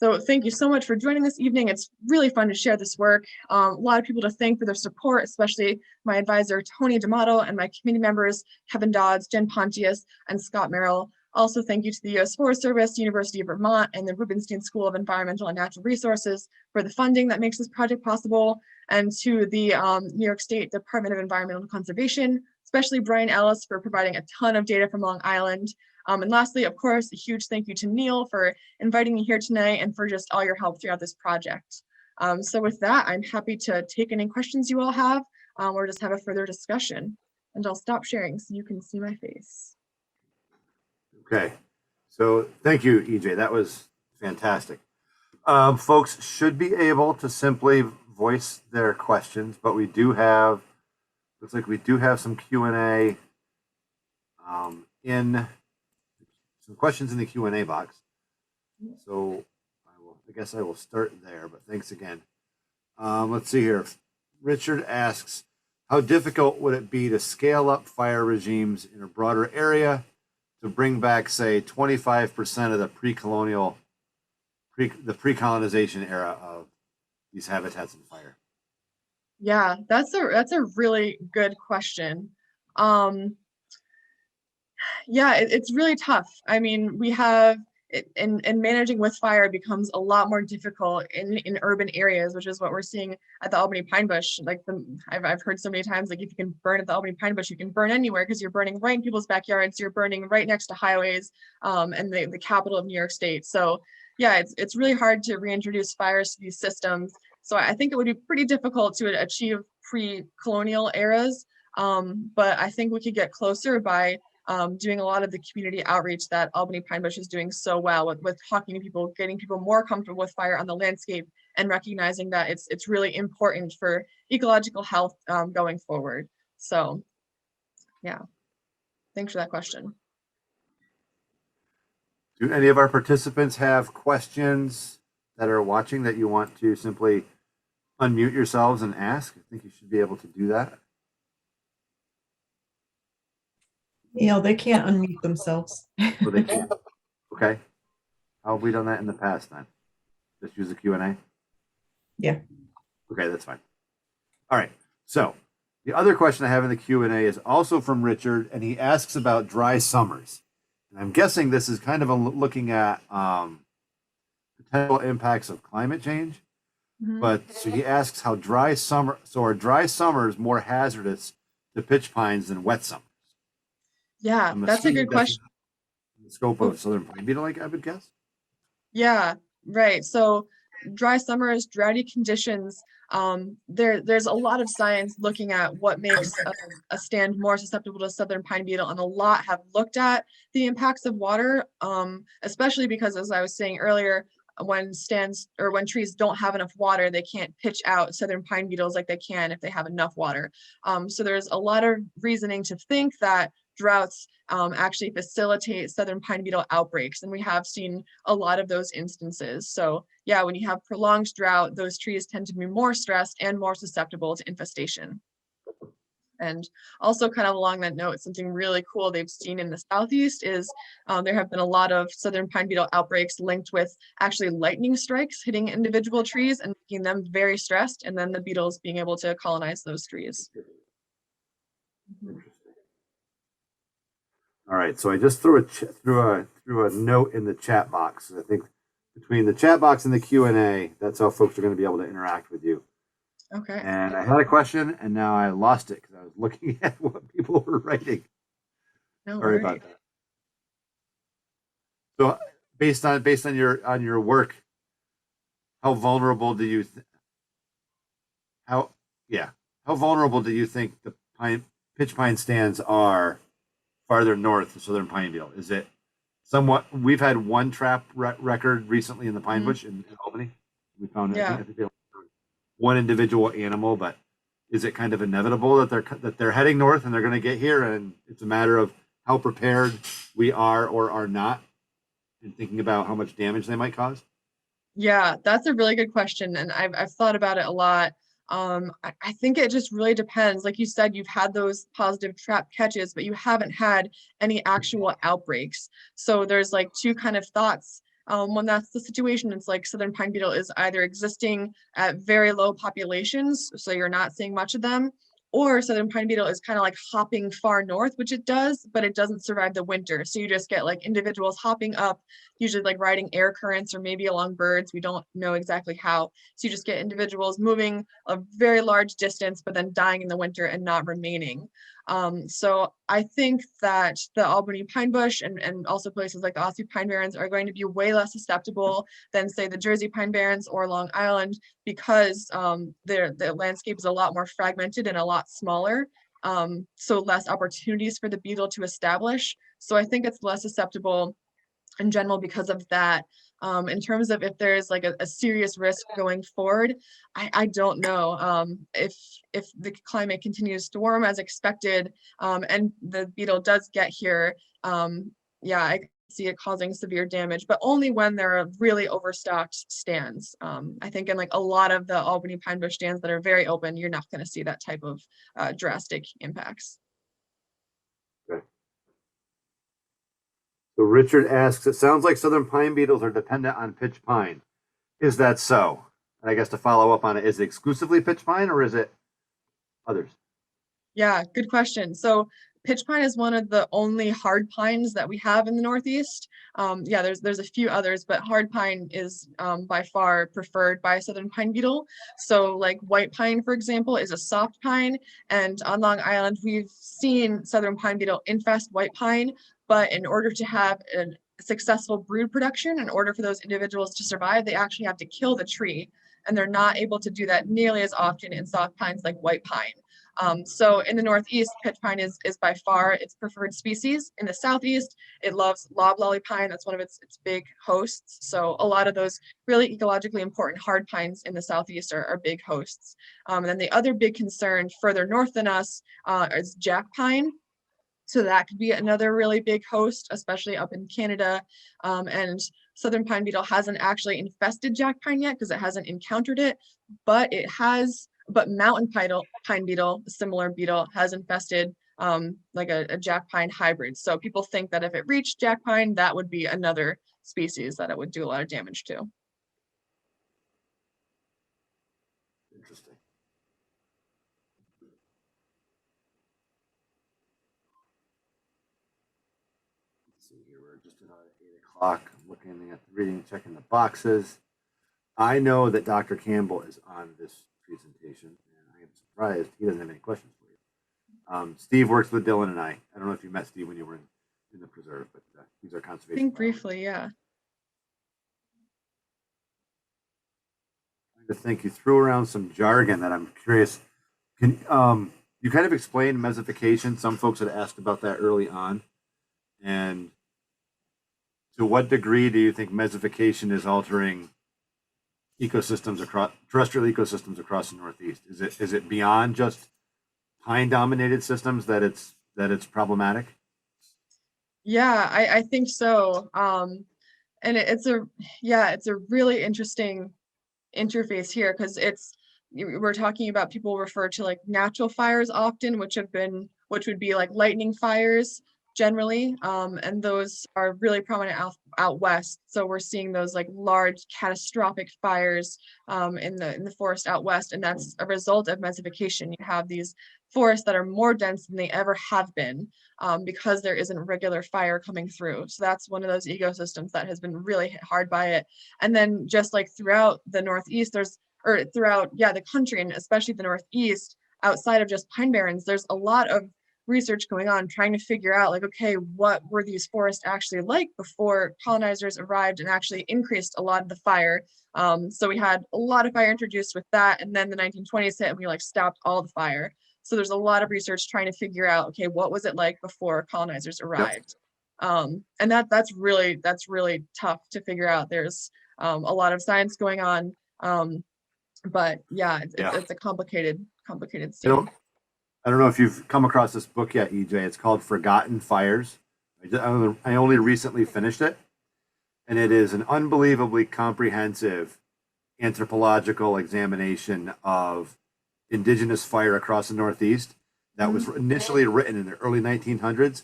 So thank you so much for joining this evening. It's really fun to share this work. A lot of people to thank for their support, especially my advisor, Tony D'Amato, and my committee members, Kevin Dodds, Jen Pontius, and Scott Merrill. Also, thank you to the U.S. Forest Service, University of Vermont, and the Rubenstein School of Environmental and Natural Resources for the funding that makes this project possible, and to the New York State Department of Environmental Conservation, especially Brian Ellis for providing a ton of data from Long Island. And lastly, of course, a huge thank you to Neil for inviting me here tonight and for just all your help throughout this project. So with that, I'm happy to take any questions you all have or just have a further discussion. And I'll stop sharing so you can see my face. Okay, so thank you, EJ. That was fantastic. Folks should be able to simply voice their questions, but we do have, looks like we do have some Q&A in some questions in the Q&A box. So I guess I will start there, but thanks again. Let's see here. Richard asks, how difficult would it be to scale up fire regimes in a broader area to bring back, say, 25% of the pre-colonization era of these habitats in fire? Yeah, that's a really good question. Yeah, it's really tough. I mean, we have in managing with fire becomes a lot more difficult in urban areas, which is what we're seeing at the Albany pine bush. Like I've heard so many times, like if you can burn at the Albany pine bush, you can burn anywhere because you're burning right in people's backyards, you're burning right next to highways and the capital of New York State. So yeah, it's really hard to reintroduce fires to these systems. So I think it would be pretty difficult to achieve pre-colonial eras, but I think we could get closer by doing a lot of the community outreach that Albany Pine Bush is doing so well with talking to people, getting people more comfortable with fire on the landscape and recognizing that it's really important for ecological health going forward. So yeah, thanks for that question. Do any of our participants have questions that are watching that you want to simply unmute yourselves and ask? I think you should be able to do that. Yeah, they can't unmute themselves. Well, they can. Okay. How have we done that in the past then? Just use the Q&A? Yeah. Okay, that's fine. All right. So the other question I have in the Q&A is also from Richard, and he asks about dry summers. And I'm guessing this is kind of looking at potential impacts of climate change. Mm-hmm. But so he asks how are dry summers more hazardous to pitch pines than wet summers? Yeah, that's a good question. The scope of southern pine beetle, I would guess. Yeah, right. So dry summers, droughty conditions, there's a lot of science looking at what makes a stand more susceptible to southern pine beetle, and a lot have looked at the impacts of water, especially because, as I was saying earlier, when trees don't have enough water, they can't pitch out southern pine beetles like they can if they have enough water. So there's a lot of reasoning to think that droughts actually facilitate southern pine beetle outbreaks, and we have seen a lot of those instances. So yeah, when you have prolonged drought, those trees tend to be more stressed and more susceptible to infestation. And also kind of along that note, something really cool they've seen in the Southeast is there have been a lot of southern pine beetle outbreaks linked with actually lightning strikes hitting individual trees and making them very stressed, and then the beetles being able to colonize those trees. Interesting. All right, so I just threw a note in the chat box. I think between the chat box and the Q&A, that's how folks are going to be able to interact with you. Okay. And I had a question, and now I lost it because I was looking at what people were writing. No Sorry worries. about that. So, based on your work, how vulnerable do you how vulnerable do you think the pitch pine stands are farther north of southern pine beetle? Is it somewhat? We've had one trap record recently in the pine bush in Albany. We found I think they one individual animal, but is it kind of inevitable that they're heading north and they're going to get here, and it's a matter of how prepared we are or are not in thinking about how much damage they might cause? Yeah, that's a really good question, and I've thought about it a lot. I think it just really depends. Like you said, you've had those positive trap catches, but you haven't had any actual outbreaks. So there's like two kind of thoughts. When that's the situation, it's like southern pine beetle is either existing at very low populations, so you're not seeing much of them, or southern pine beetle is kind of like hopping far north, which it does, but it doesn't survive the winter. So you just get like individuals hopping up, usually like riding air currents or maybe along birds. We don't know exactly how. So you just get individuals moving a very large distance, but then dying in the winter and not remaining. So I think that the Albany pine bush and also places like the Aussie pine barrens are going to be way less susceptible than say the Jersey pine barrens or Long Island, because the landscape is a lot more fragmented and a lot smaller. So less opportunities for the beetle to establish. So I think it's less susceptible in general because of that. In terms of if there's like a serious risk going forward, I don't know. If the climate continues to warm as expected, and the beetle does get here, yeah, I see it causing severe damage, but only when there are really overstocked stands. I think in like a lot of the Albany pine bush stands that are very open, you're not going to see that type of drastic impacts. So Richard asks, it sounds like southern pine beetles are dependent on pitch pine. Is that so? And I guess to follow up on it, is it exclusively pitch pine or is it others? Yeah, good question. So pitch pine is one of the only hard pines that we have in the Northeast. Yeah, there's a few others, but hard pine is by far preferred by southern pine beetle. So like white pine, for example, is a soft pine. And on Long Island, we've seen southern pine beetle infest white pine, but in order to have a successful brood production, in order for those individuals to survive, they actually have to kill the tree. And they're not able to do that nearly as often in soft pines like white pine. So in the Northeast, pitch pine is by far its preferred species. In the Southeast, it loves loblolly pine. That's one of its big hosts. So a lot of those really ecologically important hard pines in the Southeast are big hosts. And then the other big concern further north than us is jack pine. So that could be another really big host, especially up in Canada. And southern pine beetle hasn't actually infested jack pine yet because it hasn't encountered it, but mountain pine beetle, a similar beetle, has infested like a jack pine hybrid. So people think that if it reached jack pine, that would be another species that it would do a lot of damage to. Interesting. Let's see here, we're just about 8 o'clock. I'm looking at the reading, checking the boxes. I know that Dr. Campbell is on this presentation, and I am surprised he doesn't have any questions for you. Steve works with Dylan and I. I don't know if you met Steve when you were in the preserve, but he's our conservation. I think briefly, yeah. I think you threw around some jargon that I'm curious. Can you kind of explain messification? Some folks had asked about that early on, and To what degree do you think mesification is altering ecosystems across terrestrial ecosystems across the Northeast? Is it beyond just pine dominated systems that it's problematic? Yeah, I think so. And it's a really interesting interface here because we're talking about, people refer to like natural fires often, which would be like lightning fires generally, and those are really prominent out west. So we're seeing those like large catastrophic fires in the forest out west, and that's a result of mesification. You have these forests that are more dense than they ever have been, because there isn't regular fire coming through. So that's one of those ecosystems that has been really hit hard by it. And then just like throughout the Northeast, throughout the country, and especially the Northeast, outside of just pine barrens, there's a lot of research going on trying to figure out, like, okay, what were these forests actually like before colonizers arrived and actually increased a lot of the fire. So we had a lot of fire introduced with that, and then the 1920s hit and we like stopped all the fire. So there's a lot of research trying to figure out, okay, what was it like before colonizers arrived? And that's really tough to figure out. There's a lot of science going on, but it's a complicated scene. I don't know if you've come across this book yet, EJ. It's called Forgotten Fires. I only recently finished it, and it is an unbelievably comprehensive anthropological examination of indigenous fire across the Northeast that was initially written in the early 1900s,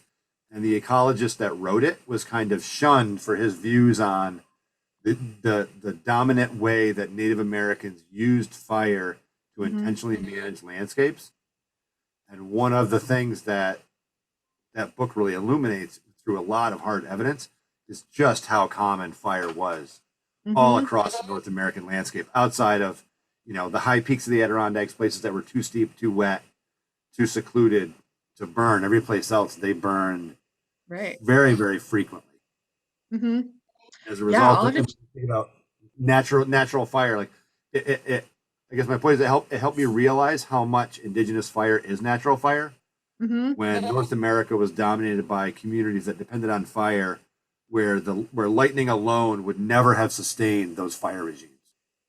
and the ecologist that wrote it was kind of shunned for his views on the dominant way that Native Americans used fire to intentionally manage landscapes. And one of the things that book really illuminates through a lot of hard evidence is just how common fire was all across the North American landscape, outside of, the high peaks of the Adirondacks, places that were too steep, too wet, too secluded to burn. Every place else they burned very, very frequently. As a result, think about natural fire. Like I guess my point is it helped me realize how much indigenous fire is natural fire. When North America was dominated by communities that depended on fire, where lightning alone would never have sustained those fire regimes.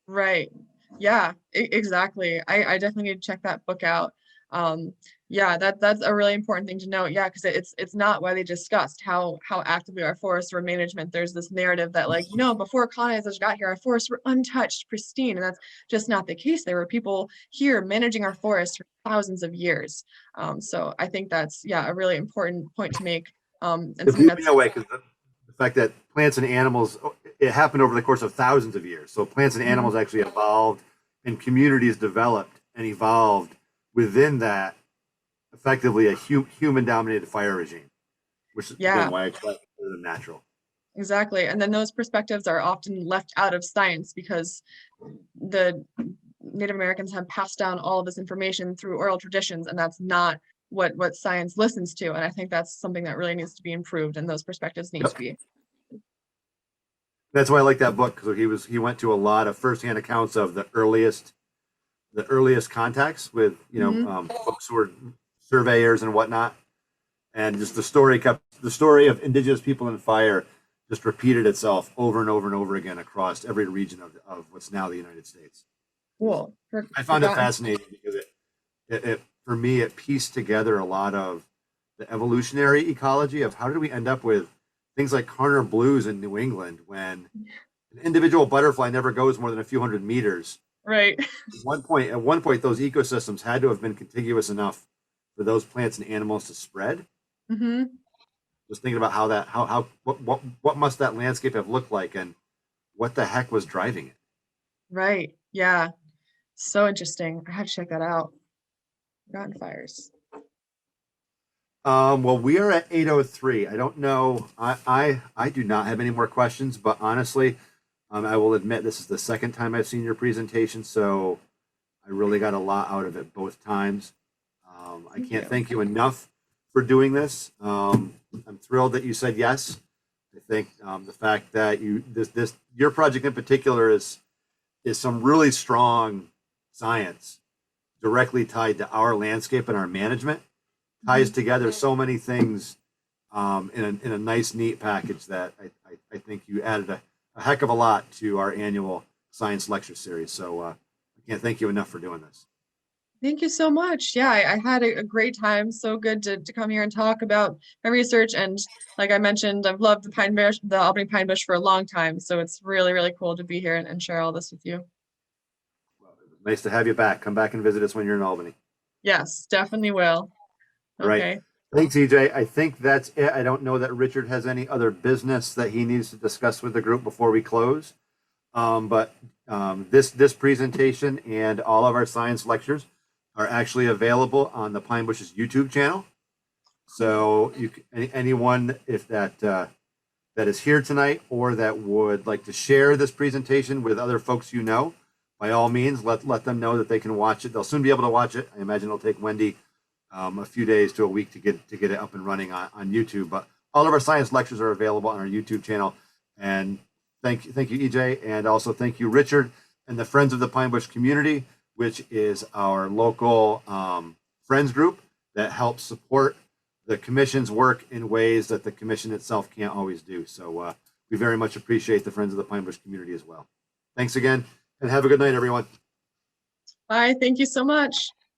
Right. Yeah, exactly. I definitely need to check that book out. That's a really important thing to note. Yeah, because it's not widely discussed how actively our forests were management. There's this narrative that, like, before colonizers got here, our forests were untouched, pristine, and that's just not the case. There were people here managing our forests for thousands of years. So I think that's a really important point to make. And something that's way, because the fact that plants and animals, it happened over the course of thousands of years. So plants and animals actually evolved, and communities developed and evolved within that, effectively a human-dominated fire regime, which is why I consider them natural. Exactly. And then those perspectives are often left out of science because the Native Americans have passed down all of this information through oral traditions, and that's not what science listens to. And I think that's something that really needs to be improved, and those perspectives need to be. That's why I like that book, because he went to a lot of firsthand accounts of the earliest contacts with folks who were surveyors and whatnot, and just the story of indigenous people in fire just repeated itself over and over and over again across every region of what's now the United States. Cool. I found it fascinating because it for me it pieced together a lot of the evolutionary ecology of how did we end up with things like Carner blues in New England when an individual butterfly never goes more than a few hundred meters. Right. At one point, those ecosystems had to have been contiguous enough for those plants and animals to spread. Just thinking about what must that landscape have looked like, and what the heck was driving it. Right. Yeah. So interesting. I have to check that out. Forgotten fires. Well, we are at 8:03. I don't know. I do not have any more questions, but honestly, I will admit this is the second time I've seen your presentation, so I really got a lot out of it both times. I can't thank you enough for doing this. I'm thrilled that you said yes. I think the fact that your project in particular is some really strong science directly tied to our landscape and our management, ties together so many things in a nice, neat package that I think you added a heck of a lot to our annual science lecture series. So I can't thank you enough for doing this. Thank you so much. Yeah, I had a great time. So good to come here and talk about my research. And like I mentioned, I've loved the Albany pine bush for a long time. So it's really, really cool to be here and share all this with you. Well, it was nice to have you back. Come back and visit us when you're in Albany. Yes, definitely will. All right. Okay. Thanks, EJ. I think that's it. I don't know that Richard has any other business that he needs to discuss with the group before we close. This presentation and all of our science lectures are actually available on the Pine Bushes YouTube channel. So anyone if that is here tonight or that would like to share this presentation with other folks you know, by all means, let them know that they can watch it. They'll soon be able to watch it. I imagine it'll take Wendy a few days to a week to get it up and running on YouTube. But all of our science lectures are available on our YouTube channel. And thank you, EJ, and also thank you, Richard, and the Friends of the Pine Bush community, which is our local friends group that helps support the commission's work in ways that the commission itself can't always do. So we very much appreciate the Friends of the Pine Bush community as well. Thanks again, and have a good night, everyone. Bye. Thank you so much.